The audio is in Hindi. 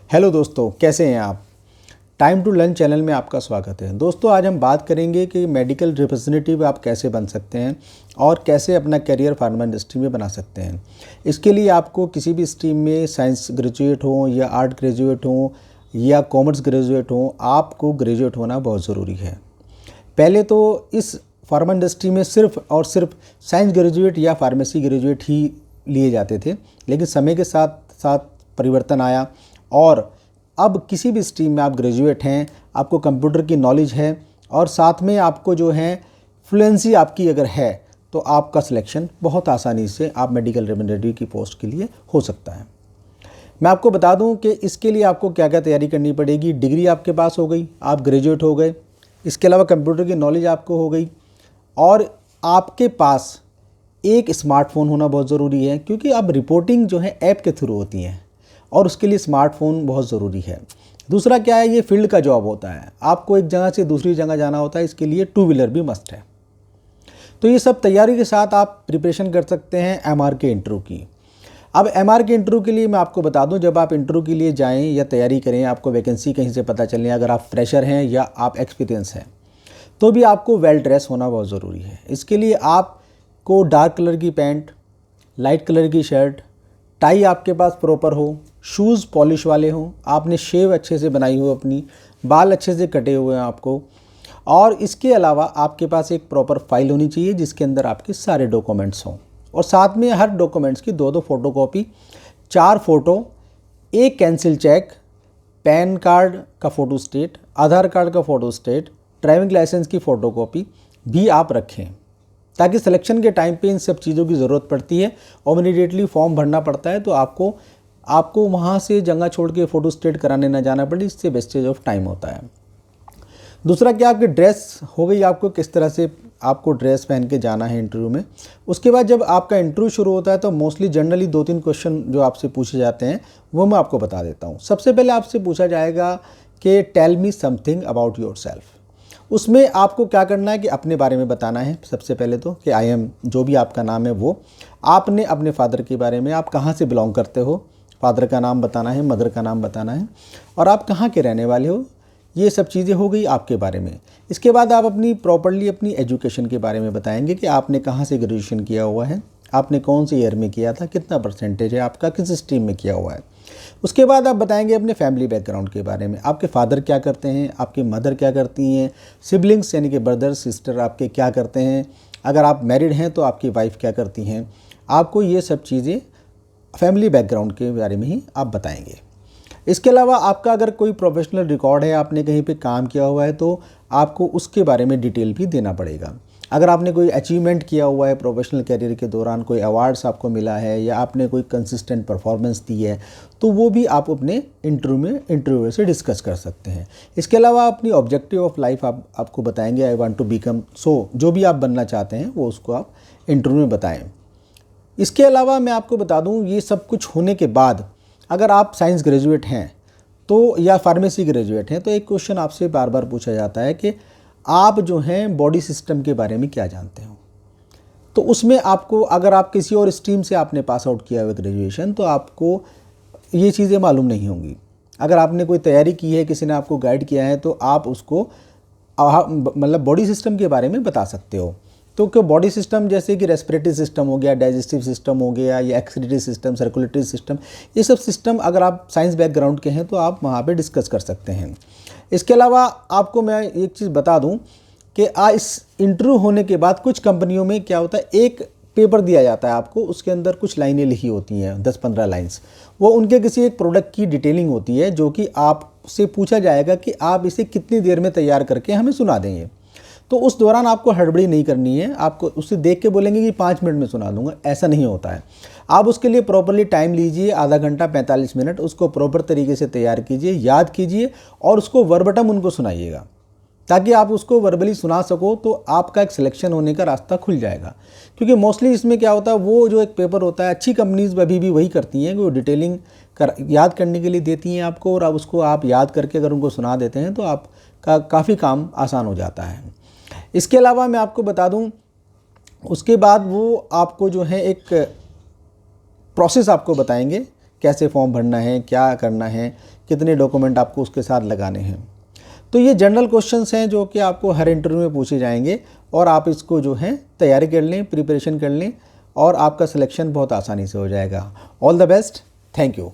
हेलो दोस्तों, कैसे हैं आप। टाइम टू लर्न चैनल में आपका स्वागत है। दोस्तों, आज हम बात करेंगे कि मेडिकल रिप्रेजेंटेटिव आप कैसे बन सकते हैं और कैसे अपना करियर फार्मा इंडस्ट्री में बना सकते हैं। इसके लिए आपको किसी भी स्ट्रीम में साइंस ग्रेजुएट हो या आर्ट ग्रेजुएट हो या कॉमर्स ग्रेजुएट हो, आपको ग्रेजुएट होना बहुत ज़रूरी है। पहले तो इस फार्मा इंडस्ट्री में सिर्फ और सिर्फ साइंस ग्रेजुएट या फार्मेसी ग्रेजुएट ही लिए जाते थे, लेकिन समय के साथ साथ परिवर्तन आया और अब किसी भी स्ट्रीम में आप ग्रेजुएट हैं, आपको कंप्यूटर की नॉलेज है और साथ में आपको जो है फ्लुएंसी आपकी अगर है तो आपका सिलेक्शन बहुत आसानी से आप मेडिकल रिप्रेजेंटेटिव की पोस्ट के लिए हो सकता है। मैं आपको बता दूं कि इसके लिए आपको क्या क्या तैयारी करनी पड़ेगी। डिग्री आपके पास हो गई, आप ग्रेजुएट हो गए, इसके अलावा कंप्यूटर की नॉलेज आपको हो गई और आपके पास एक स्मार्टफोन होना बहुत ज़रूरी है, क्योंकि अब रिपोर्टिंग जो है ऐप के थ्रू होती है और उसके लिए स्मार्टफोन बहुत ज़रूरी है। दूसरा क्या है, ये फील्ड का जॉब होता है, आपको एक जगह से दूसरी जगह जाना होता है, इसके लिए टू व्हीलर भी मस्ट है। तो ये सब तैयारी के साथ आप प्रिपरेशन कर सकते हैं एमआर के इंटरव्यू की। अब एमआर के इंटरव्यू के लिए मैं आपको बता दूं, जब आप इंटरव्यू के लिए जाएं या तैयारी करें, आपको वैकेंसी कहीं से पता चले, अगर आप फ्रेशर हैं या आप एक्सपीरियंस हैं, तो भी आपको वेल ड्रेस होना बहुत ज़रूरी है। इसके लिए आपको डार्क कलर की पैंट, लाइट कलर की शर्ट, टाई आपके पास प्रॉपर हो, शूज़ पॉलिश वाले हों, आपने शेव अच्छे से बनाई हो, अपनी बाल अच्छे से कटे हुए हैं आपको, और इसके अलावा आपके पास एक प्रॉपर फाइल होनी चाहिए जिसके अंदर आपके सारे डॉक्यूमेंट्स हों और साथ में हर डॉक्यूमेंट्स की दो फोटोकॉपी, 4 फ़ोटो, एक कैंसिल चेक, पैन कार्ड का फ़ोटो स्टेट, आधार कार्ड का फ़ोटो स्टेट, ड्राइविंग लाइसेंस की फ़ोटोकॉपी भी आप रखें, ताकि सिलेक्शन के टाइम पे इन सब चीज़ों की ज़रूरत पड़ती है और इमीडिएटली फॉर्म भरना पड़ता है, तो आपको वहाँ से जगह छोड़ के फ़ोटो स्टेट कराने ना जाना पड़े, इससे वेस्टेज ऑफ टाइम होता है। दूसरा क्या, आपकी ड्रेस हो गई, आपको किस तरह से आपको ड्रेस पहन के जाना है इंटरव्यू में। उसके बाद जब आपका इंटरव्यू शुरू होता है तो मोस्टली जनरली 2-3 क्वेश्चन जो आपसे पूछे जाते हैं वो मैं आपको बता देता हूँ। सबसे पहले आपसे पूछा जाएगा कि tell me something about yourself. उसमें आपको क्या करना है कि अपने बारे में बताना है। सबसे पहले तो कि आई एम, जो भी आपका नाम है वो, आपने अपने फादर के बारे में, आप कहाँ से बिलोंग करते हो, फादर का नाम बताना है, मदर का नाम बताना है और आप कहाँ के रहने वाले हो। ये सब चीज़ें हो गई आपके बारे में। इसके बाद आप प्रॉपर्ली अपनी एजुकेशन के बारे में बताएंगे कि आपने कहाँ से ग्रेजुएशन किया हुआ है, आपने कौन से ईयर में किया था, कितना परसेंटेज है आपका, किस स्ट्रीम में किया हुआ है। उसके बाद आप बताएंगे अपने फैमिली बैकग्राउंड के बारे में, आपके फादर क्या करते हैं, आपकी मदर क्या करती हैं, सिबलिंग्स यानी कि ब्रदर सिस्टर आपके क्या करते हैं, अगर आप मैरिड हैं तो आपकी वाइफ क्या करती हैं। आपको ये सब चीज़ें फैमिली बैकग्राउंड के बारे में ही आप बताएंगे। इसके अलावा आपका अगर कोई प्रोफेशनल रिकॉर्ड है, आपने कहीं पे काम किया हुआ है, तो आपको उसके बारे में डिटेल भी देना पड़ेगा। अगर आपने कोई अचीवमेंट किया हुआ है प्रोफेशनल करियर के दौरान, कोई अवार्ड्स आपको मिला है या आपने कोई कंसिस्टेंट परफॉर्मेंस दी है, तो वो भी आप अपने इंटरव्यू से डिस्कस कर सकते हैं। इसके अलावा अपनी ऑब्जेक्टिव ऑफ लाइफ आपको बताएंगे, I want to become so, जो भी आप बनना चाहते हैं वो उसको आप इंटरव्यू में बताएं। इसके अलावा मैं आपको बता दूं, ये सब कुछ होने के बाद अगर आप साइंस ग्रेजुएट हैं तो या फार्मेसी ग्रेजुएट हैं, तो एक क्वेश्चन आपसे बार बार पूछा जाता है कि आप जो हैं बॉडी सिस्टम के बारे में क्या जानते हो। तो उसमें आपको, अगर आप किसी और स्ट्रीम से आपने पास आउट किया हुआ ग्रेजुएशन, तो आपको ये चीज़ें मालूम नहीं होंगी। अगर आपने कोई तैयारी की है, किसी ने आपको गाइड किया है, तो आप उसको मतलब बॉडी सिस्टम के बारे में बता सकते हो। तो क्या बॉडी सिस्टम जैसे कि रेस्पिरेटरी सिस्टम हो गया, डाइजेस्टिव सिस्टम हो गया या एक्सक्रीटरी सिस्टम, सर्कुलेटरी सिस्टम, ये सब सिस्टम अगर आप साइंस बैकग्राउंड के हैं तो आप वहाँ पे डिस्कस कर सकते हैं। इसके अलावा आपको मैं एक चीज़ बता दूं कि इस इंटरव्यू होने के बाद कुछ कंपनियों में क्या होता है, एक पेपर दिया जाता है आपको, उसके अंदर कुछ लाइनें लिखी होती हैं, 10-15 लाइन्स, वो उनके किसी एक प्रोडक्ट की डिटेलिंग होती है, जो कि आपसे पूछा जाएगा कि आप इसे कितनी देर में तैयार करके हमें सुना देंगे। तो उस दौरान आपको हड़बड़ी नहीं करनी है, आपको उसे देख के बोलेंगे कि 5 मिनट में सुना दूंगा, ऐसा नहीं होता है। आप उसके लिए प्रॉपरली टाइम लीजिए, आधा घंटा 45 मिनट, उसको प्रॉपर तरीके से तैयार कीजिए, याद कीजिए और उसको वर्बटम उनको सुनाइएगा, ताकि आप उसको वर्बली सुना सको, तो आपका एक सिलेक्शन होने का रास्ता खुल जाएगा। क्योंकि मोस्टली इसमें क्या होता है, वो जो एक पेपर होता है, अच्छी कंपनीज अभी भी वही करती हैं कि वो डिटेलिंग याद करने के लिए देती हैं आपको, और अब उसको आप याद करके अगर उनको सुना देते हैं तो आपका काफ़ी काम आसान हो जाता है। इसके अलावा मैं आपको बता दूं, उसके बाद वो आपको जो है एक प्रोसेस आपको बताएंगे कैसे फॉर्म भरना है, क्या करना है, कितने डॉक्यूमेंट आपको उसके साथ लगाने हैं। तो ये जनरल क्वेश्चंस हैं जो कि आपको हर इंटरव्यू में पूछे जाएंगे और आप इसको जो है तैयारी कर लें, प्रिपरेशन कर लें और आपका सिलेक्शन बहुत आसानी से हो जाएगा। All the best, thank you.